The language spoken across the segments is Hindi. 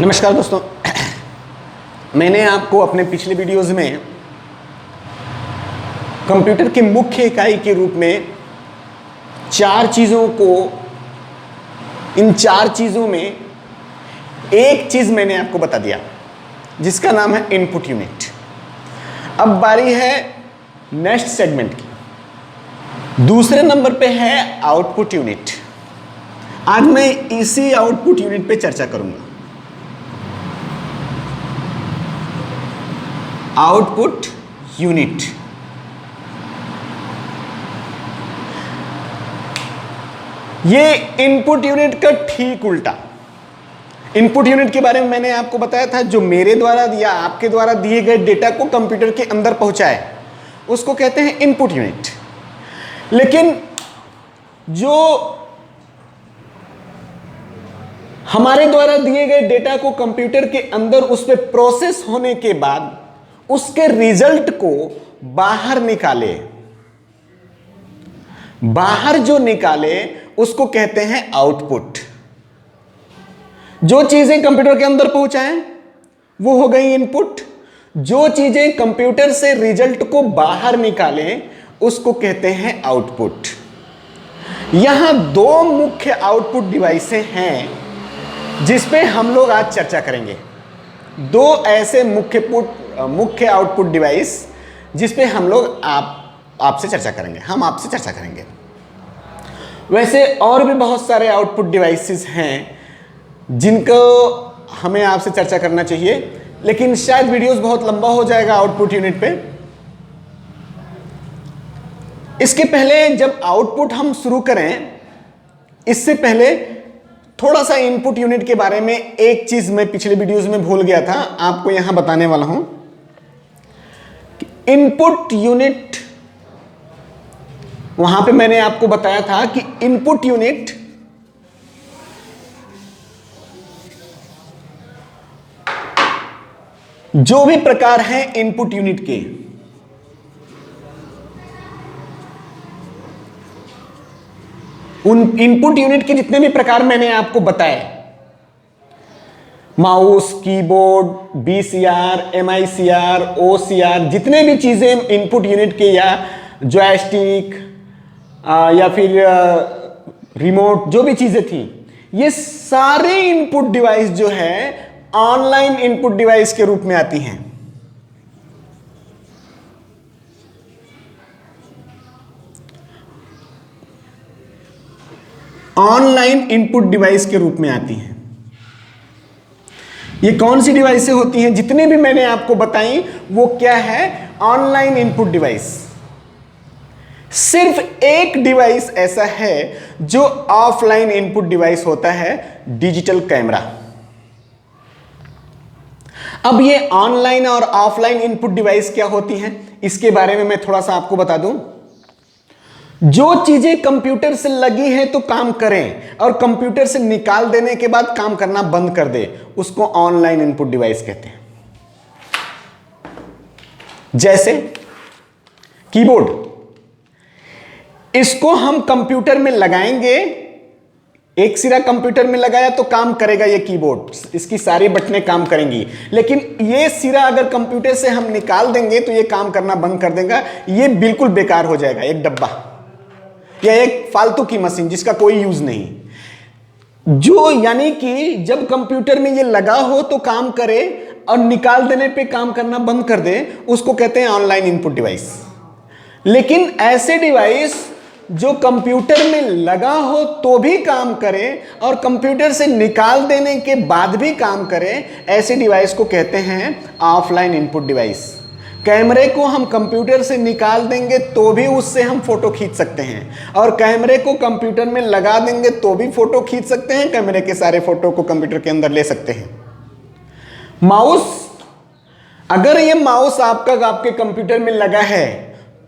नमस्कार दोस्तों, मैंने आपको अपने पिछले वीडियोस में कंप्यूटर के मुख्य इकाई के रूप में इन चार चीज़ों में एक चीज़ मैंने आपको बता दिया जिसका नाम है इनपुट यूनिट। अब बारी है नेक्स्ट सेगमेंट की। दूसरे नंबर पे है आउटपुट यूनिट। आज मैं इसी आउटपुट यूनिट पे चर्चा करूंगा। आउटपुट यूनिट ये इनपुट यूनिट का ठीक उल्टा। इनपुट यूनिट के बारे में मैंने आपको बताया था, जो मेरे द्वारा या आपके द्वारा दिए गए डेटा को कंप्यूटर के अंदर पहुंचाए उसको कहते हैं इनपुट यूनिट। लेकिन जो हमारे द्वारा दिए गए डेटा को कंप्यूटर के अंदर उस पर प्रोसेस होने के बाद उसके रिजल्ट को बाहर जो निकाले उसको कहते हैं आउटपुट। जो चीजें कंप्यूटर के अंदर पहुंचाएं वो हो गई इनपुट। जो चीजें कंप्यूटर से रिजल्ट को बाहर निकालें उसको कहते हैं आउटपुट। यहां दो मुख्य आउटपुट डिवाइसें हैं जिस पे हम लोग आज चर्चा करेंगे। दो ऐसे मुख्य आउटपुट डिवाइस जिस पे हम लोग आपसे चर्चा करेंगे। वैसे और भी बहुत सारे आउटपुट डिवाइसेस हैं जिनको हमें आपसे चर्चा करना चाहिए, लेकिन शायद वीडियोस बहुत लंबा हो जाएगा आउटपुट यूनिट पे। इसके पहले जब आउटपुट हम शुरू करें, इससे पहले थोड़ा सा इनपुट यूनिट के बारे में एक चीज मैं पिछले वीडियोस में भूल गया था, आपको यहां बताने वाला हूं। इनपुट यूनिट, वहां पे मैंने आपको बताया था कि इनपुट यूनिट जो भी प्रकार हैं इनपुट यूनिट के, उन इनपुट यूनिट के जितने भी प्रकार मैंने आपको बताए, mouse, keyboard, BCR, MICR, OCR, जितने भी चीजें इनपुट यूनिट के या जॉयस्टिक या फिर रिमोट, जो भी चीजें थी, ये सारे इनपुट डिवाइस जो है ऑनलाइन इनपुट डिवाइस के रूप में आती हैं। ऑनलाइन इनपुट डिवाइस के रूप में आती हैं। ये कौन सी डिवाइसें होती हैं? जितने भी मैंने आपको बताई वो क्या है? Online input device. सिर्फ एक डिवाइस ऐसा है जो ऑफलाइन इनपुट डिवाइस होता है, डिजिटल कैमरा। अब ये ऑनलाइन और ऑफलाइन इनपुट डिवाइस क्या होती हैं, इसके बारे में मैं थोड़ा सा आपको बता दूं। जो चीजें कंप्यूटर से लगी हैं तो काम करें और कंप्यूटर से निकाल देने के बाद काम करना बंद कर दे, उसको ऑनलाइन इनपुट डिवाइस कहते हैं। जैसे कीबोर्ड, इसको हम कंप्यूटर में लगाएंगे, एक सिरा कंप्यूटर में लगाया तो काम करेगा ये कीबोर्ड, इसकी सारी बटनें काम करेंगी। लेकिन ये सिरा अगर कंप्यूटर से हम निकाल देंगे तो ये काम करना बंद कर देगा, ये बिल्कुल बेकार हो जाएगा, एक डब्बा या एक फालतू की मशीन जिसका कोई यूज नहीं। जो यानी कि जब कंप्यूटर में ये लगा हो तो काम करे और निकाल देने पे काम करना बंद कर दे, उसको कहते हैं ऑनलाइन इनपुट डिवाइस। लेकिन ऐसे डिवाइस जो कंप्यूटर में लगा हो तो भी काम करे और कंप्यूटर से निकाल देने के बाद भी काम करे, ऐसे डिवाइस को कहते हैं ऑफलाइन इनपुट डिवाइस। कैमरे को हम कंप्यूटर से निकाल देंगे तो भी उससे हम फोटो खींच सकते हैं, और कैमरे को कंप्यूटर में लगा देंगे तो भी फोटो खींच सकते हैं, कैमरे के सारे फोटो को कंप्यूटर के अंदर ले सकते हैं। माउस, अगर ये माउस आपके कंप्यूटर में लगा है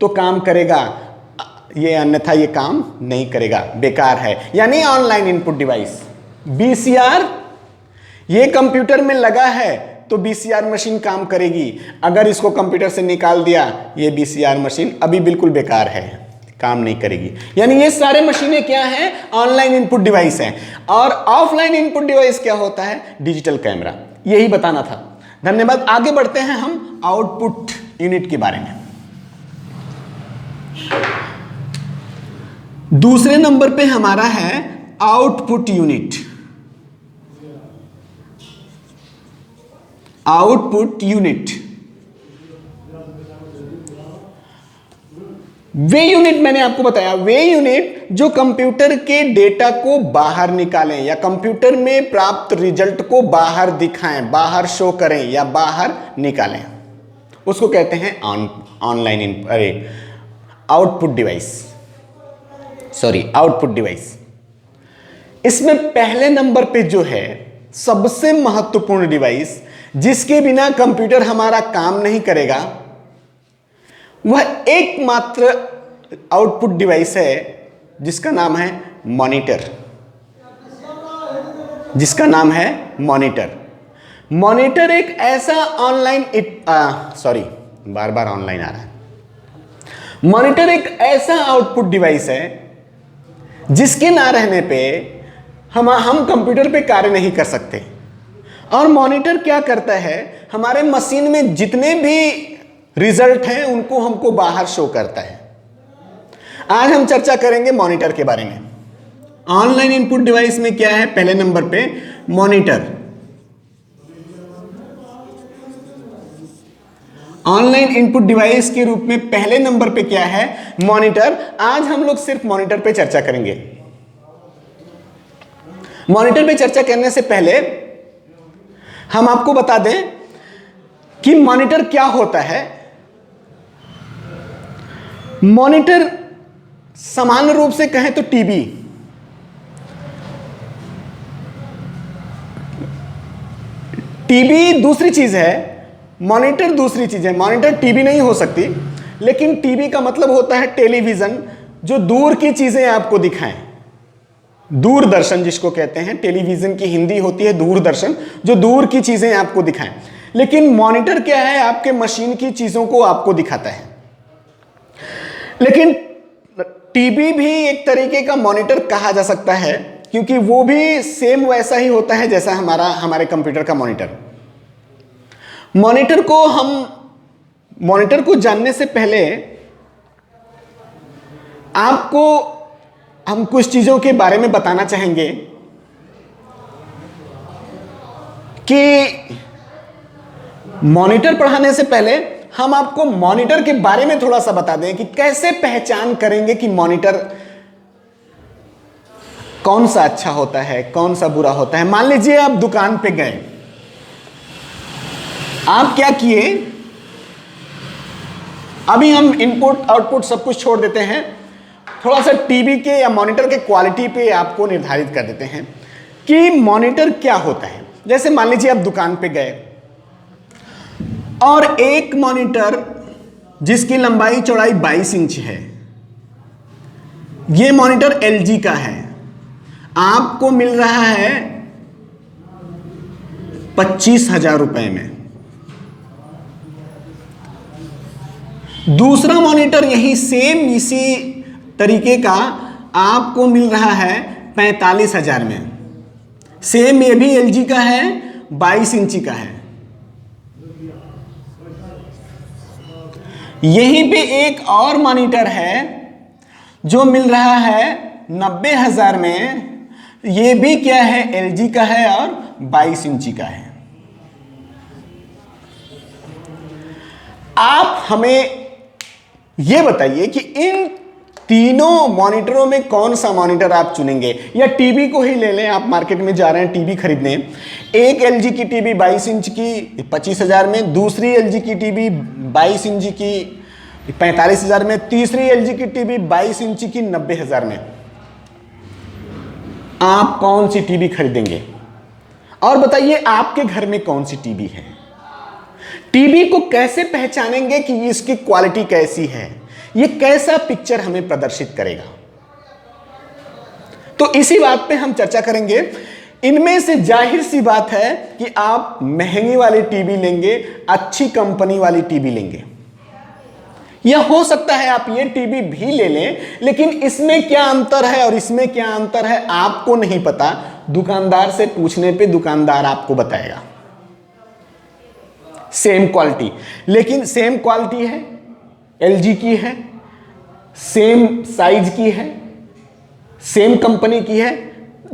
तो काम करेगा, ये अन्यथा ये काम नहीं करेगा, बेकार है, यानी ऑनलाइन इनपुट डिवाइस। बीसीआर, ये कंप्यूटर में लगा है तो बीसीआर मशीन काम करेगी, अगर इसको कंप्यूटर से निकाल दिया ये बीसीआर मशीन अभी बिल्कुल बेकार है, काम नहीं करेगी। यानी ये सारे मशीनें क्या हैं? ऑनलाइन इनपुट डिवाइस हैं। और ऑफलाइन इनपुट डिवाइस क्या होता है? Digital camera. यही बताना था। धन्यवाद। आगे बढ़ते हैं हम आउटपुट यूनिट के बारे में। दूसरे नंबर पे हमारा है आउटपुट यूनिट। आउटपुट यूनिट वे यूनिट मैंने आपको बताया, वे यूनिट जो कंप्यूटर के डेटा को बाहर निकालें या कंप्यूटर में प्राप्त रिजल्ट को बाहर दिखाएं, बाहर शो करें या बाहर निकालें, उसको कहते हैं online output device. Sorry, output device. इसमें पहले नंबर पे जो है सबसे महत्वपूर्ण डिवाइस, जिसके बिना कंप्यूटर हमारा काम नहीं करेगा, वह एकमात्र आउटपुट डिवाइस है जिसका नाम है मॉनिटर। जिसका नाम है मॉनिटर। मॉनिटर एक ऐसा ऑनलाइन बार बार ऑनलाइन आ रहा है। मॉनिटर एक ऐसा आउटपुट डिवाइस है जिसके ना रहने पे हम कंप्यूटर पे कार्य नहीं कर सकते। और मॉनिटर क्या करता है? हमारे मशीन में जितने भी रिजल्ट हैं उनको हमको बाहर शो करता है। आज हम चर्चा करेंगे मॉनिटर के बारे में। ऑनलाइन इनपुट डिवाइस में क्या है? पहले नंबर पे मॉनिटर। ऑनलाइन इनपुट डिवाइस के रूप में पहले नंबर पे क्या है? मॉनिटर। आज हम लोग सिर्फ मॉनिटर पे चर्चा करेंगे। मॉनिटर पे चर्चा करने से पहले हम आपको बता दें कि मॉनिटर क्या होता है। मॉनिटर सामान्य रूप से कहें तो टीवी, टीवी दूसरी चीज है, मॉनिटर दूसरी चीज है। मॉनिटर टीवी नहीं हो सकती, लेकिन टीवी का मतलब होता है टेलीविजन, जो दूर की चीजें आपको दिखाएं। दूरदर्शन जिसको कहते हैं, टेलीविजन की हिंदी होती है दूरदर्शन, जो दूर की चीजें आपको दिखाएं। लेकिन मॉनिटर क्या है? आपके मशीन की चीजों को आपको दिखाता है। लेकिन टीवी भी एक तरीके का मॉनिटर कहा जा सकता है, क्योंकि वो भी सेम वैसा ही होता है जैसा हमारे कंप्यूटर का मॉनिटर। मॉनिटर को जानने से पहले आपको हम कुछ चीजों के बारे में बताना चाहेंगे कि मॉनिटर पढ़ाने से पहले हम आपको मॉनिटर के बारे में थोड़ा सा बता दें कि कैसे पहचान करेंगे कि मॉनिटर कौन सा अच्छा होता है, कौन सा बुरा होता है। मान लीजिए आप दुकान पे गए, आप क्या किए? अभी हम इनपुट आउटपुट सब कुछ छोड़ देते हैं, थोड़ा सा टीवी के या मॉनिटर के क्वालिटी पे आपको निर्धारित कर देते हैं कि मॉनिटर क्या होता है। जैसे मान लीजिए आप दुकान पे गए और एक मॉनिटर जिसकी लंबाई चौड़ाई 22 इंच है, यह मॉनिटर एलजी का है, आपको मिल रहा है 25,000 रुपए में। दूसरा मॉनिटर यही सेम इसी तरीके का आपको मिल रहा है 45,000 में। सेम ये भी एलजी का है, 22 इंची का है। यहीं पे एक और मॉनिटर है जो मिल रहा है 90,000 में। ये भी क्या है? एलजी का है और 22 इंची का है। आप हमें यह बताइए कि इन तीनों मॉनिटरों में कौन सा मॉनिटर आप चुनेंगे। या टीवी को ही ले लें, आप मार्केट में जा रहे हैं टीवी खरीदने, एक एलजी की टीवी 22 इंच की 25,000 में, दूसरी एलजी की टीवी 22 इंच की 45,000 में, तीसरी एलजी की टीवी 22 इंच की 90,000 में। आप कौन सी टीवी खरीदेंगे? और बताइए आपके घर में कौन सी टीवी है? टीवी को कैसे पहचानेंगे कि इसकी क्वालिटी कैसी है, ये कैसा पिक्चर हमें प्रदर्शित करेगा? तो इसी बात पे हम चर्चा करेंगे। इनमें से जाहिर सी बात है कि आप महंगी वाली टीवी लेंगे, अच्छी कंपनी वाली टीवी लेंगे। या हो सकता है आप ये टीवी भी ले लें, लेकिन इसमें क्या अंतर है और इसमें क्या अंतर है आपको नहीं पता, दुकानदार से पूछने पे दुकानदार आपको बताएगा। सेम क्वालिटी, लेकिन सेम क्वालिटी है, एलजी की है, सेम साइज की है, सेम कंपनी की है,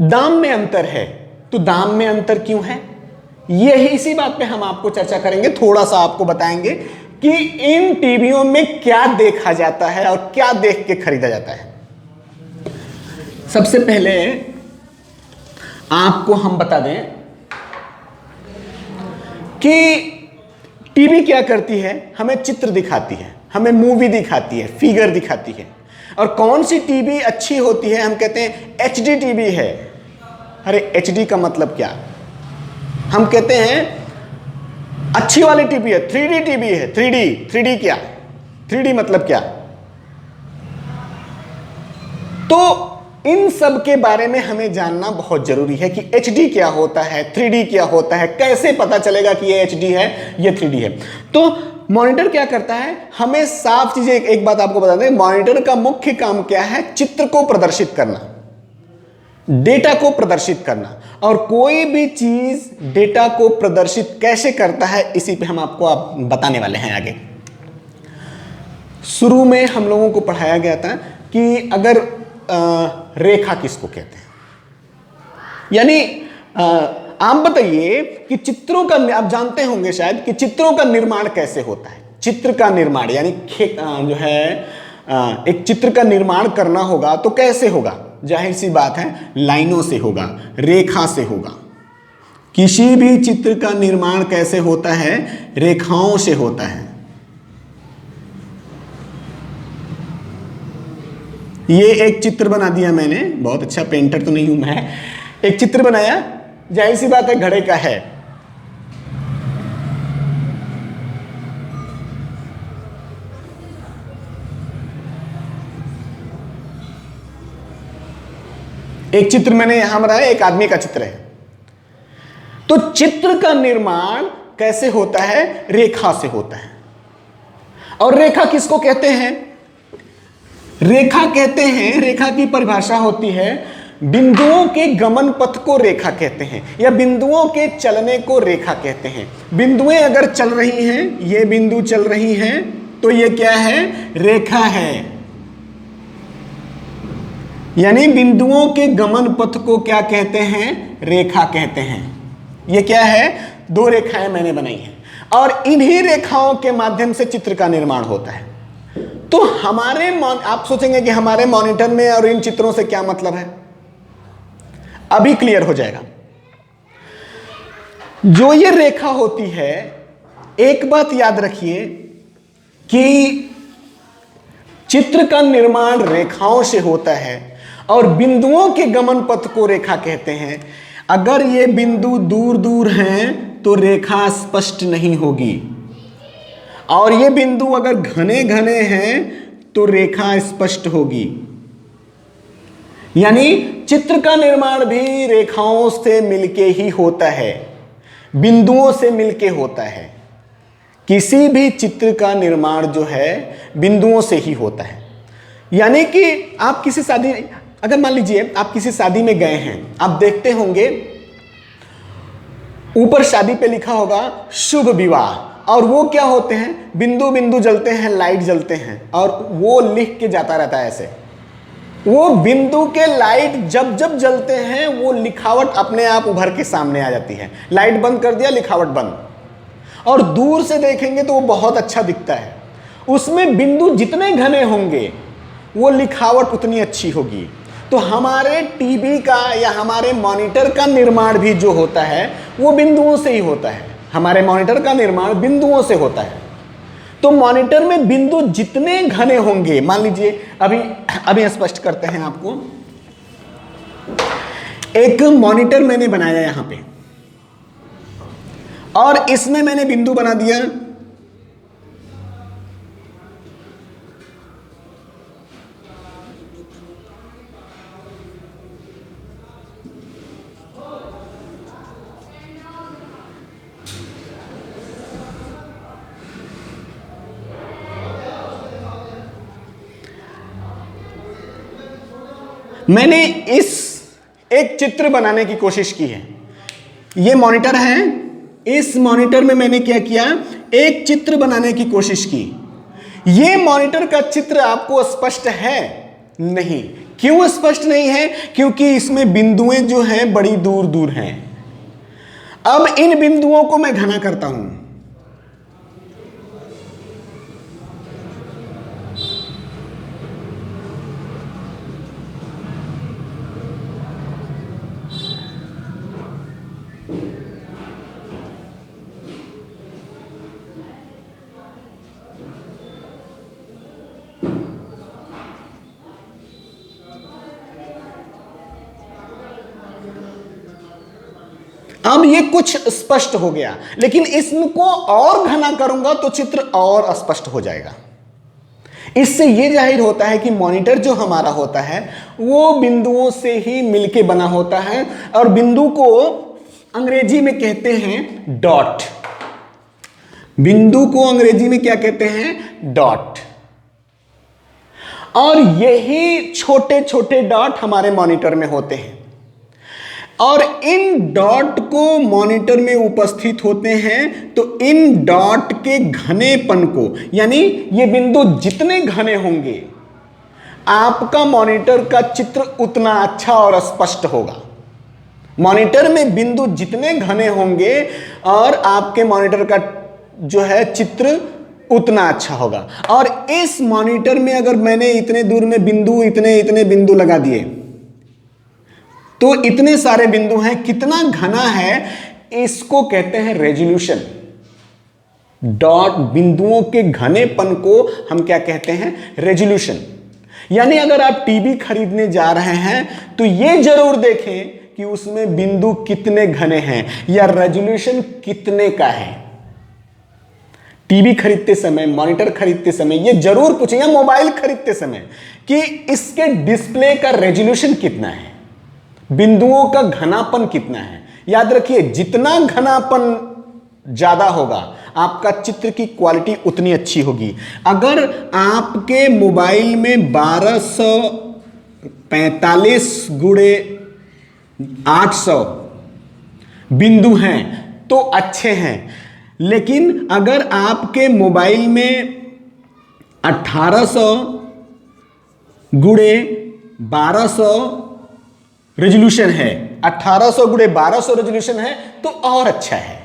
दाम में अंतर है। तो दाम में अंतर क्यों है, यही इसी बात पे हम आपको चर्चा करेंगे, थोड़ा सा आपको बताएंगे कि इन टीवियों में क्या देखा जाता है और क्या देख के खरीदा जाता है। सबसे पहले आपको हम बता दें कि टीवी क्या करती है, हमें चित्र दिखाती है, हमें मूवी दिखाती है, फिगर दिखाती है। और कौन सी टीवी अच्छी होती है, हम कहते हैं एचडी टीवी है। अरे एचडी का मतलब क्या, हम कहते हैं अच्छी वाली टीवी है, 3D टीवी है। 3D क्या, 3D मतलब क्या। तो इन सब के बारे में हमें जानना बहुत जरूरी है कि एचडी क्या होता है, 3D क्या होता है, कैसे पता चलेगा कि ये एचडी है, ये 3D है। तो मॉनिटर क्या करता है, हमें साफ चीजें, एक बात आपको बता दें, मॉनिटर का मुख्य काम क्या है, चित्र को प्रदर्शित करना, डेटा को प्रदर्शित करना। और कोई भी चीज डेटा को प्रदर्शित कैसे करता है, इसी पे हम आपको बताने वाले हैं आगे। शुरू में हम लोगों को पढ़ाया गया था कि अगर रेखा किसको कहते हैं, यानी आप बताइए कि चित्रों का, आप जानते होंगे शायद कि चित्रों का निर्माण कैसे होता है। चित्र का निर्माण यानी जो है एक चित्र का निर्माण करना होगा तो कैसे होगा, जाहिर सी बात है लाइनों से होगा, रेखा से होगा। किसी भी चित्र का निर्माण कैसे होता है, रेखाओं से होता है। ये एक चित्र बना दिया मैंने, बहुत अच्छा पेंटर तो नहीं हूं मैं, एक चित्र बनाया, जाहिर सी बात है घड़े का है। एक चित्र मैंने यहां बनाया, एक आदमी का चित्र है। तो चित्र का निर्माण कैसे होता है, रेखा से होता है। और रेखा किसको कहते हैं, रेखा कहते हैं, रेखा की परिभाषा होती है बिंदुओं के गमन पथ को रेखा कहते हैं, या बिंदुओं के चलने को रेखा कहते हैं। बिंदुएं अगर चल रही हैं, ये बिंदु चल रही हैं, तो ये क्या है, रेखा है। यानी बिंदुओं के गमन पथ को क्या कहते हैं, रेखा कहते हैं। ये क्या है, दो रेखाएं मैंने बनाई हैं और इन्हीं रेखाओं के माध्यम से चित्र का निर्माण होता है। तो आप सोचेंगे कि हमारे मॉनिटर में और इन चित्रों से क्या मतलब है, अभी क्लियर हो जाएगा। जो ये रेखा होती है, एक बात याद रखिए कि चित्र का निर्माण रेखाओं से होता है और बिंदुओं के गमन पथ को रेखा कहते हैं। अगर ये बिंदु दूर दूर हैं तो रेखा स्पष्ट नहीं होगी, और ये बिंदु अगर घने घने हैं तो रेखा स्पष्ट होगी। यानी चित्र का निर्माण भी रेखाओं से मिलके ही होता है, बिंदुओं से मिलके होता है। किसी भी चित्र का निर्माण जो है बिंदुओं से ही होता है। यानी कि आप किसी शादी, अगर मान लीजिए आप किसी शादी में गए हैं, आप देखते होंगे ऊपर शादी पे लिखा होगा शुभ विवाह, और वो क्या होते हैं, बिंदु बिंदु जलते हैं, लाइट जलते हैं, और वो लिख के जाता रहता है ऐसे। वो बिंदु के लाइट जब जब जलते हैं वो लिखावट अपने आप उभर के सामने आ जाती है। लाइट बंद कर दिया, लिखावट बंद, और दूर से देखेंगे तो वो बहुत अच्छा दिखता है। उसमें बिंदु जितने घने होंगे वो लिखावट उतनी अच्छी होगी। तो हमारे टीवी का या हमारे मॉनिटर का निर्माण भी जो होता है वो बिंदुओं से ही होता है। हमारे मॉनिटर का निर्माण बिंदुओं से होता है। तो मॉनिटर में बिंदु जितने घने होंगे, मान लीजिए अभी स्पष्ट करते हैं आपको। एक मॉनिटर मैंने बनाया यहां पे, और इसमें मैंने बिंदु बना दिया मैंने इस एक चित्र बनाने की कोशिश की है। ये मॉनिटर है, इस मॉनिटर में मैंने क्या किया, एक चित्र बनाने की कोशिश की। ये मॉनिटर का चित्र आपको स्पष्ट है? नहीं। क्यों स्पष्ट नहीं है? क्योंकि इसमें बिंदुएं जो हैं बड़ी दूर दूर हैं। अब इन बिंदुओं को मैं घना करता हूं। अब ये कुछ स्पष्ट हो गया, लेकिन इसको और घना करूंगा तो चित्र और स्पष्ट हो जाएगा। इससे यह जाहिर होता है कि मॉनिटर जो हमारा होता है वो बिंदुओं से ही मिलके बना होता है, और बिंदु को अंग्रेजी में कहते हैं डॉट। बिंदु को अंग्रेजी में क्या कहते हैं? डॉट। और यही छोटे छोटे डॉट हमारे मॉनिटर में होते हैं, और इन डॉट को मॉनिटर में उपस्थित होते हैं तो इन डॉट के घनेपन को, यानी ये बिंदु जितने घने होंगे आपका मॉनिटर का चित्र उतना अच्छा और स्पष्ट होगा। मॉनिटर में बिंदु जितने घने होंगे और आपके मॉनिटर का जो है चित्र उतना अच्छा होगा। और इस मॉनिटर में अगर मैंने इतने दूर में बिंदु, इतने बिंदु लगा दिए तो इतने सारे बिंदु हैं, कितना घना है, इसको कहते हैं रेजोल्यूशन। डॉट बिंदुओं के घनेपन को हम क्या कहते हैं? रेजोल्यूशन। यानी अगर आप टीवी खरीदने जा रहे हैं तो यह जरूर देखें कि उसमें बिंदु कितने घने हैं या रेजोल्यूशन कितने का है। टीवी खरीदते समय, मॉनिटर खरीदते समय यह जरूर पूछें, या मोबाइल खरीदते समय, कि इसके डिस्प्ले का रेजोल्यूशन कितना है, बिंदुओं का घनापन कितना है। याद रखिए, जितना घनापन ज्यादा होगा आपका चित्र की क्वालिटी उतनी अच्छी होगी। अगर आपके मोबाइल में 1245 गुणे 800 बिंदु हैं तो अच्छे हैं, लेकिन अगर आपके मोबाइल में 1800 गुणे 1200 रेजोल्यूशन है, 1800 गुणे 1200 रेजोल्यूशन है तो और अच्छा है।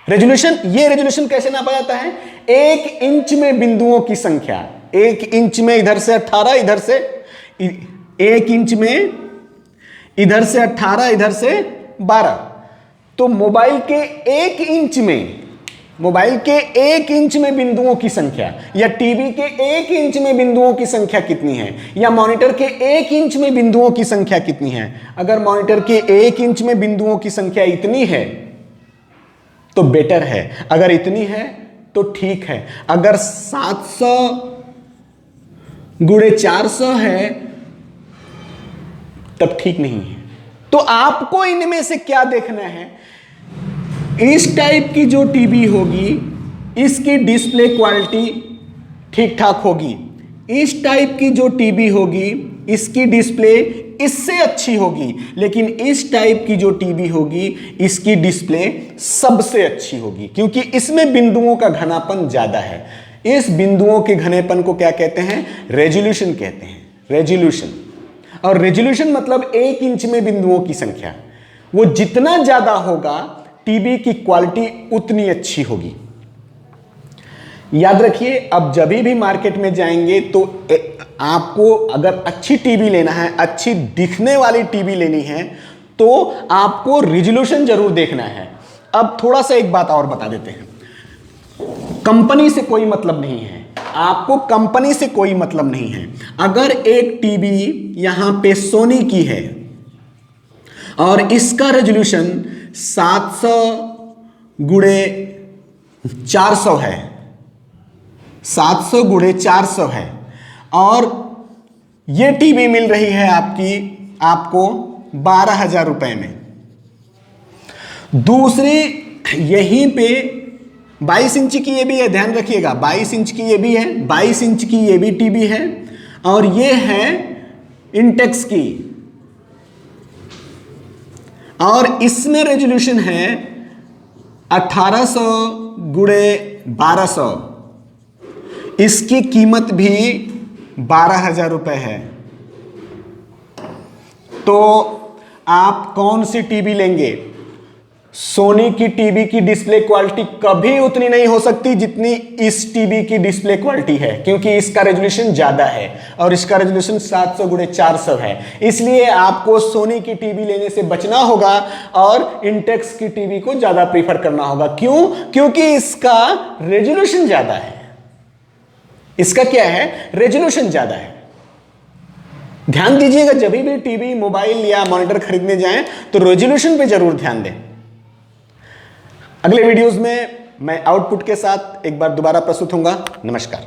रेजोल्यूशन, ये रेजोल्यूशन कैसे नापा जाता है? 1 इंच में बिंदुओं की संख्या। 1 इंच में इधर से 18, इधर से 1 इंच में इधर से 18, इधर से 12। तो मोबाइल के 1 इंच में, मोबाइल के 1 इंच में बिंदुओं की संख्या, या टीवी के 1 इंच में बिंदुओं की संख्या कितनी है, या मॉनिटर के 1 इंच में बिंदुओं की संख्या कितनी है। अगर मॉनिटर के 1 इंच में बिंदुओं की संख्या इतनी है तो बेटर है, अगर इतनी है तो ठीक है। अगर 700 गुणे 400 है तब ठीक नहीं है। तो आपको इनमें से क्या देखना है? इस टाइप की जो टीवी होगी इसकी डिस्प्ले क्वालिटी ठीक ठाक होगी। इस टाइप की जो टीवी होगी इसकी डिस्प्ले इससे अच्छी होगी, लेकिन इस टाइप की जो टीवी होगी इसकी डिस्प्ले सबसे अच्छी होगी, क्योंकि इसमें बिंदुओं का घनापन ज्यादा है। इस बिंदुओं के घनेपन को क्या कहते हैं? रेजोल्यूशन कहते हैं। रेजोल्यूशन, और रेजोल्यूशन मतलब 1 इंच में बिंदुओं की संख्या। वो जितना ज्यादा होगा टीवी की क्वालिटी उतनी अच्छी होगी। याद रखिए, अब जब भी मार्केट में जाएंगे तो आपको अगर अच्छी टीवी लेना है, अच्छी दिखने वाली टीवी लेनी है, तो आपको रेजोल्यूशन जरूर देखना है। अब थोड़ा सा एक बात और बता देते हैं, कंपनी से कोई मतलब नहीं है, आपको कंपनी से कोई मतलब नहीं है। अगर एक टीवी यहां पे सोनी की है और इसका रेजोल्यूशन 700 गुणे 400 है, 700 गुणे 400 है, और ये टीवी मिल रही है आपको 12,000 रुपए में। दूसरी यहीं पे 22 इंच की ये भी है, ध्यान रखिएगा, 22 इंच की ये भी है, 22 इंच की ये भी टीवी है, और ये है इंटेक्स की, और इसमें रेजोल्यूशन है 1800 गुणे 1200। इसकी कीमत भी 12,000 रुपए है। तो आप कौन सी टीवी लेंगे? सोनी की टीवी की डिस्प्ले क्वालिटी कभी उतनी नहीं हो सकती जितनी इस टीवी की डिस्प्ले क्वालिटी है, क्योंकि इसका रेजोल्यूशन ज्यादा है और इसका रेजोल्यूशन 700 गुणे 400 है। इसलिए आपको सोनी की टीवी लेने से बचना होगा और इंटेक्स की टीवी को ज्यादा प्रीफर करना होगा। क्यों? क्योंकि इसका रेजोल्यूशन ज्यादा है। इसका क्या है? रेजोल्यूशन ज्यादा है। ध्यान दीजिएगा, जब भी टीवी, मोबाइल या मॉनिटर खरीदने जाएं तो रेजोल्यूशन पे जरूर ध्यान दें। अगले वीडियोस में मैं आउटपुट के साथ एक बार दोबारा प्रस्तुत होऊंगा। नमस्कार।